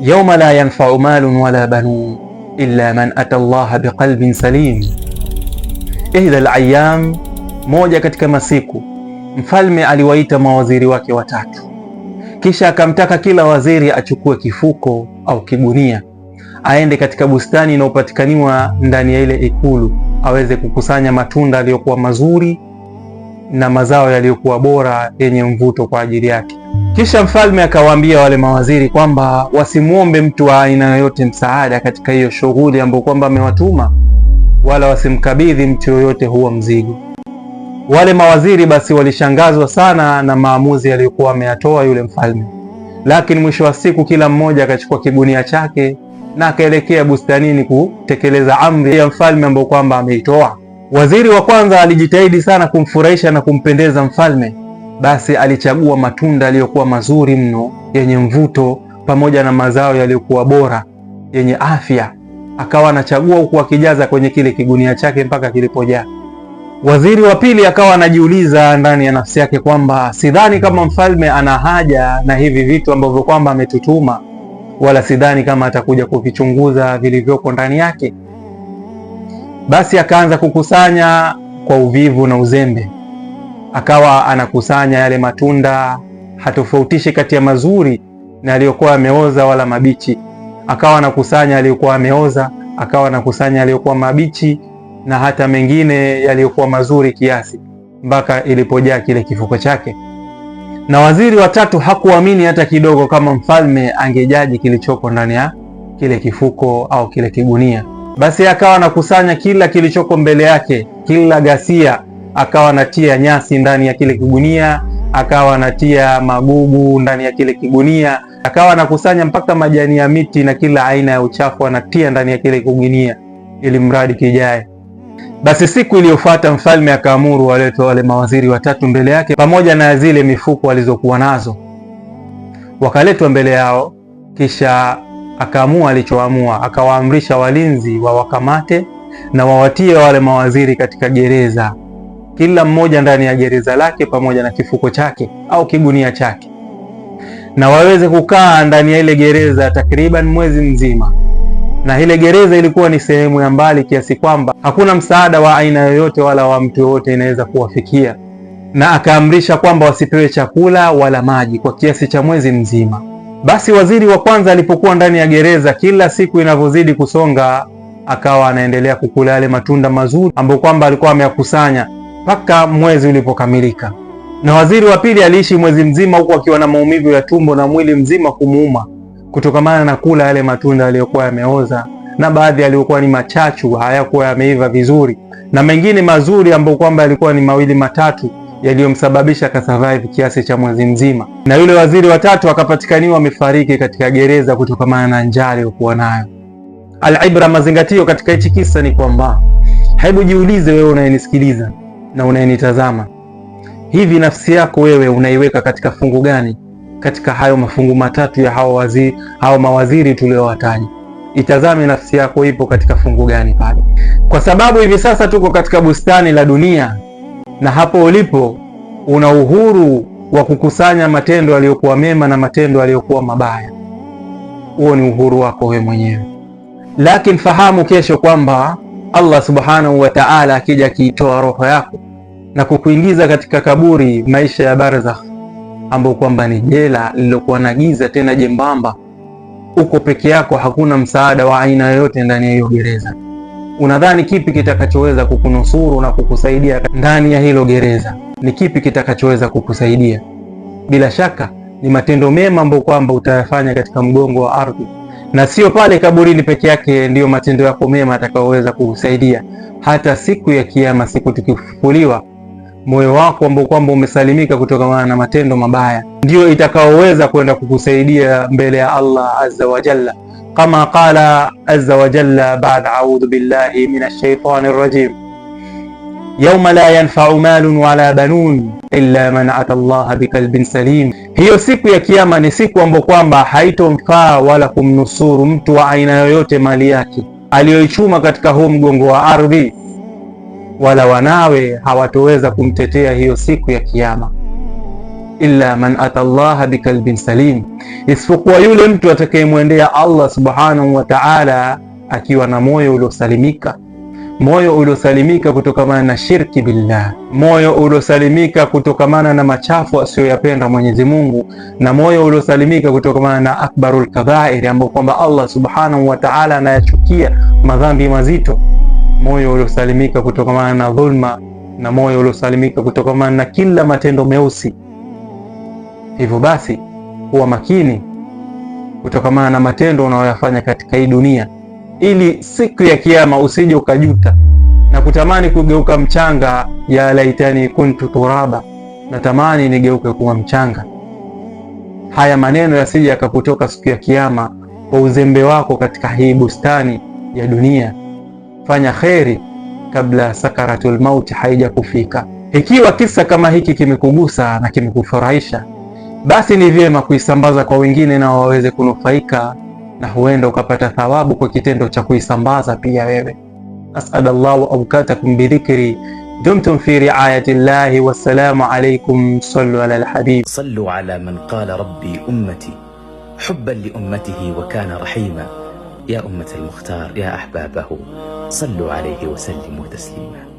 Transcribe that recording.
Yawma la yanfa'u malun wala banun illa man ata Allah biqalbin salim. Ihda al-ayyam, moja katika masiku, mfalme aliwaita mawaziri wake watatu, kisha akamtaka kila waziri achukue kifuko au kigunia, aende katika bustani inayopatikaniwa ndani ya ile ikulu, aweze kukusanya matunda yaliyokuwa mazuri na mazao yaliyokuwa bora yenye mvuto kwa ajili yake. Kisha mfalme akawaambia wale mawaziri kwamba wasimuombe mtu wa aina yoyote msaada katika hiyo shughuli ambayo kwamba amewatuma, wala wasimkabidhi mtu yoyote huo mzigo. Wale mawaziri basi walishangazwa sana na maamuzi aliyokuwa ameyatoa yule mfalme, lakini mwisho wa siku kila mmoja akachukua kigunia chake na akaelekea bustanini kutekeleza amri ya mfalme ambayo kwamba ameitoa. Waziri wa kwanza alijitahidi sana kumfurahisha na kumpendeza mfalme, basi alichagua matunda yaliyokuwa mazuri mno yenye mvuto pamoja na mazao yaliyokuwa bora yenye afya, akawa anachagua huku akijaza kwenye kile kigunia chake mpaka kilipojaa. Waziri wa pili akawa anajiuliza ndani ya nafsi yake kwamba sidhani kama mfalme ana haja na hivi vitu ambavyo kwamba ametutuma, wala sidhani kama atakuja kuvichunguza vilivyoko ndani yake. Basi akaanza kukusanya kwa uvivu na uzembe, akawa anakusanya yale matunda, hatofautishi kati ya mazuri na yaliyokuwa yameoza wala mabichi. Akawa anakusanya yaliyokuwa yameoza, akawa anakusanya yaliyokuwa mabichi na hata mengine yaliyokuwa mazuri kiasi, mpaka ilipojaa kile kifuko chake. Na waziri wa tatu hakuamini hata kidogo kama mfalme angejaji kilichoko ndani ya kile kifuko au kile kigunia. Basi akawa anakusanya kila kilichoko mbele yake, kila ghasia akawa anatia nyasi ndani ya kile kigunia, akawa anatia magugu ndani ya kile kigunia, akawa anakusanya mpaka majani ya miti na kila aina ya uchafu anatia ndani ya kile kigunia ili mradi kijae. Basi siku iliyofuata mfalme akaamuru waletwe wale mawaziri watatu mbele yake pamoja na zile mifuko alizokuwa nazo. Wakaletwa mbele yao, kisha akaamua alichoamua, akawaamrisha walinzi wawakamate na wawatie wale mawaziri katika gereza, kila mmoja ndani ya gereza lake pamoja na kifuko chake au kigunia chake, na waweze kukaa ndani ya ile gereza takriban mwezi mzima. Na ile gereza ilikuwa ni sehemu ya mbali kiasi kwamba hakuna msaada wa aina yoyote wala wa mtu yoyote inaweza kuwafikia, na akaamrisha kwamba wasipewe chakula wala maji kwa kiasi cha mwezi mzima. Basi waziri wa kwanza alipokuwa ndani ya gereza, kila siku inavyozidi kusonga, akawa anaendelea kukula yale matunda mazuri ambayo kwamba alikuwa ameyakusanya mpaka mwezi ulipokamilika. Na waziri wa pili aliishi mwezi mzima huku akiwa na maumivu ya tumbo na mwili mzima kumuuma kutokamana na kula yale matunda yaliyokuwa yameoza, na baadhi yaliyokuwa ni machachu, hayakuwa yameiva vizuri, na mengine mazuri ambayo kwamba yalikuwa ni mawili matatu yaliyomsababisha akasurvive kiasi cha mwezi mzima. Na yule waziri wa tatu akapatikaniwa amefariki katika gereza kutokamana na njaa aliyokuwa nayo. Al-ibra, mazingatio katika hichi kisa ni kwamba, hebu jiulize wewe unayenisikiliza na unayenitazama, hivi nafsi yako wewe unaiweka katika fungu gani katika hayo mafungu matatu ya hao mawaziri tuliowataja? Itazame nafsi yako ipo katika fungu gani pale, kwa sababu hivi sasa tuko katika bustani la dunia, na hapo ulipo una uhuru wa kukusanya matendo yaliyokuwa mema na matendo yaliyokuwa mabaya. Huo ni uhuru wako wewe mwenyewe, lakini fahamu kesho kwamba Allah subhanahu wa ta'ala akija kiitoa roho yako na kukuingiza katika kaburi, maisha ya barzakh, ambao kwamba ni jela lililokuwa na giza tena jembamba, uko peke yako, hakuna msaada wa aina yoyote ndani ya hiyo gereza. Unadhani kipi kitakachoweza kukunusuru na kukusaidia ndani ya hilo gereza? Ni kipi kitakachoweza kukusaidia? Bila shaka ni matendo mema ambayo kwamba utayafanya katika mgongo wa ardhi, na sio pale kaburini peke yake ndiyo matendo yako mema atakayoweza kukusaidia. Hata siku ya Kiyama, siku tukifufuliwa, moyo wako ambao kwamba umesalimika kutokana na matendo mabaya ndiyo itakaoweza kwenda kukusaidia mbele ya Allah azza wa jalla, kama qala azza wa jalla ba'da a'udhu billahi minash shaitani rrajim, yawma la yanfa'u malun wala banun illa man ata Allah biqalbin salim. Hiyo siku ya Kiyama ni siku ambayo kwamba haitomfaa wala kumnusuru mtu wa aina yoyote mali yake aliyoichuma katika huu mgongo wa ardhi, wala wanawe hawatoweza kumtetea hiyo siku ya Kiyama. illa man ata Allah biqalbin salim, isipokuwa yule mtu atakayemwendea Allah subhanahu wa ta'ala akiwa na moyo uliosalimika, moyo uliosalimika kutokamana na shirki billah, moyo uliosalimika kutokamana na machafu asiyoyapenda Mwenyezi Mungu, na moyo uliosalimika kutokamana na akbarul kabair, ambapo kwamba Allah subhanahu wa ta'ala anayachukia madhambi mazito, moyo uliosalimika kutokamana na dhulma, na moyo uliosalimika kutokamana na kila matendo meusi. Hivyo basi kuwa makini kutokamana na matendo unayoyafanya katika hii dunia, ili siku ya Kiyama usije ukajuta na kutamani kugeuka mchanga. Ya laitani kuntu turaba, natamani nigeuke kuwa mchanga. Haya maneno yasije yakakutoka siku ya Kiyama kwa uzembe wako katika hii bustani ya dunia. Fanya kheri kabla sakaratul mauti haija kufika. Ikiwa kisa kama hiki kimekugusa na kimekufurahisha, basi ni vyema kuisambaza kwa wengine na waweze kunufaika, na huenda ukapata thawabu kwa kitendo cha kuisambaza pia wewe. As'adallahu awqatakum bidhikri, dumtum fi riayati llahi, wassalamu alaykum. Sallu ala alhabib, sallu ala man qala rabbi ummati hubban li ummatihi wa kana rahima ya ummat almukhtar ya ahbabahu sallu alayhi wa sallimu taslima.